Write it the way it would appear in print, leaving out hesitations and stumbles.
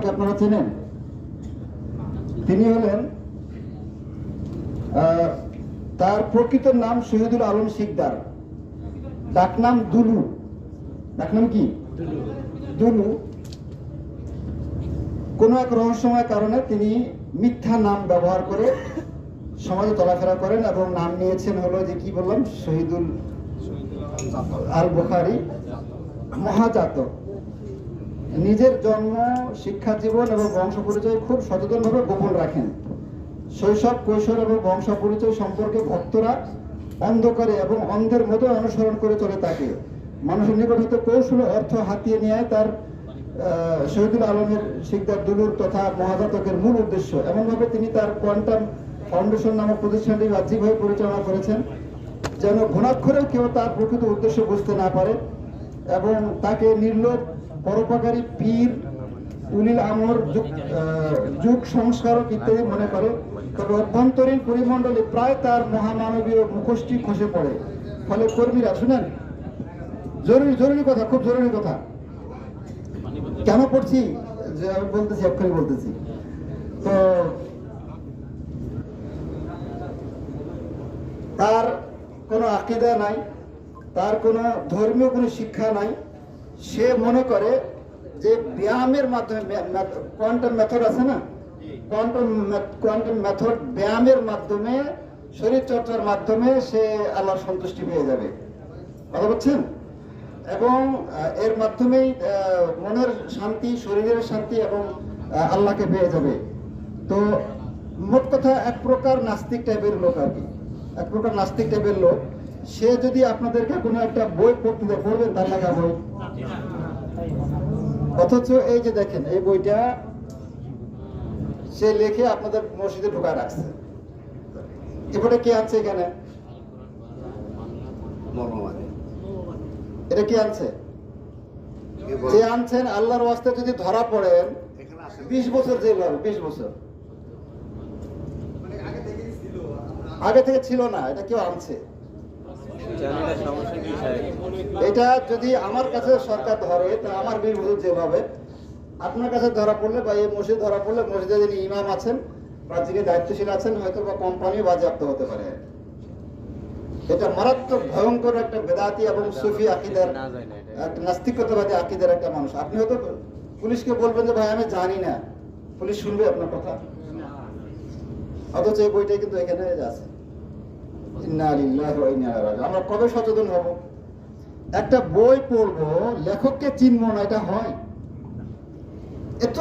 ওনাকে আপনারা চেনেন? তিনি হলেন তার প্রকৃত নাম শহীদুল আলম শিকদার, ডাকনাম দুলু। ডাকনাম কি? দুলু। কোনো এক রহস্যময় কারণে তিনি মিথ্যা নাম ব্যবহার করে সমাজে চলাফেরা করেন এবং নাম নিয়েছেন হলো যে কি বললাম, শহীদুল আল বুখারী মহাজাতক। নিজের জন্ম, শিক্ষা জীবন এবং বংশ পরিচয় খুব সচেতনভাবে গোপন রাখেন। শৈশব, কৈশোর এবং বংশ পরিচয় সম্পর্কে ভক্তরা অন্ধকারে এবং অন্ধের মতো অনুসরণ করে চলে তাকে। মানুষের নিকট হতে কৌশল অর্থ হাতিয়ে নেয় তার শহীদুল আলমের শিকদার দুলুর তথা মহাজাতকের মূল উদ্দেশ্য। এমনভাবে তিনি তার কোয়ান্টাম ফাউন্ডেশন নামক প্রতিষ্ঠানটি বাহ্যিকভাবে পরিচালনা করেছেন যেন ঘুণাক্ষরেও কেউ তার প্রকৃত উদ্দেশ্য বুঝতে না পারে এবং তাকে নির্লোভ, পরোপকারী, পীর, উলিল আমর, যুগ সংস্কারক ইত্যাদি মনে করে। তবে অভ্যন্তরীণ পরিমণ্ডলে প্রায় তার মহামানবীয় মুখোশটি খসে পড়ে। ফলে কর্মীরা, শুনেন, জরুরি কথা, খুব জরুরি কথা। কেন পড়ছি যে আমি বলতেছি, এক্ষুনি বলতেছি। তো তার কোনো আকীদা নাই, তার কোনো ধর্মীয় কোনো শিক্ষা নাই। সে মনে করে যে ব্যায়ামের মাধ্যমে, কোয়ান্টাম মেথড আছে না, কোয়ান্টাম মেথড, ব্যায়ামের মাধ্যমে, শরীর চর্চার মাধ্যমে সে আল্লাহর সন্তুষ্টি পেয়ে যাবে। কথা বলছেন? এবং এর মাধ্যমেই মনের শান্তি, শরীরের শান্তি এবং আল্লাহকে পেয়ে যাবে। তো মোট কথা এক প্রকার নাস্তিক টাইপের লোক আর কি, এক প্রকার নাস্তিক টাইপের লোক। সে যদি আপনাদেরকে কোনো একটা বই পড়তে দেয়, পড়বেন তার লেখা বই? অথচ এই যে দেখেন, এই বইটা সে লিখে আপনাদের মসজিদে ঢোকায় রাখছে। এবারে কে আনছে এখানে? এটা কি আনছে? যে আনছেন আল্লাহর ওয়াস্তে যদি ধরা পড়েন 20 বছর জেল হবে। 20 বছর আগে থেকে ছিল না, এটা কেউ আনছে। এটা যদি আমার কাছে সরকার ধরে তা আমার 20 বছর জেল হবে। আপনার কাছে ধরা পড়লে বা এই মসজিদ ধরা পড়লে, মসজিদে যিনি ইমাম আছেন বা যিনি দায়িত্বশীল আছেন, হয়তো বা কোম্পানিও বাজেয়াপ্ত হতে পারে। এটা মারাত্মক ভয়ঙ্কর একটা বেদাতি এবং সুফি আকীদার, একটা নাস্তিকতাবাদী আকীদার একটা মানুষ। আপনি হয়তো পুলিশকে বলবেন যে ভাই আমি জানি না, পুলিশ শুনবে আপনার কথা? অথচ এই বইটাই কিন্তু এখানে আছে। ইন্না লিল্লাহি ওয়া ইন্না ইলাইহি রাজিউন। আমরা কবে সচেতন হব? একটা বই পড়বো, লেখককে চিনবো না, এটা হয়? এত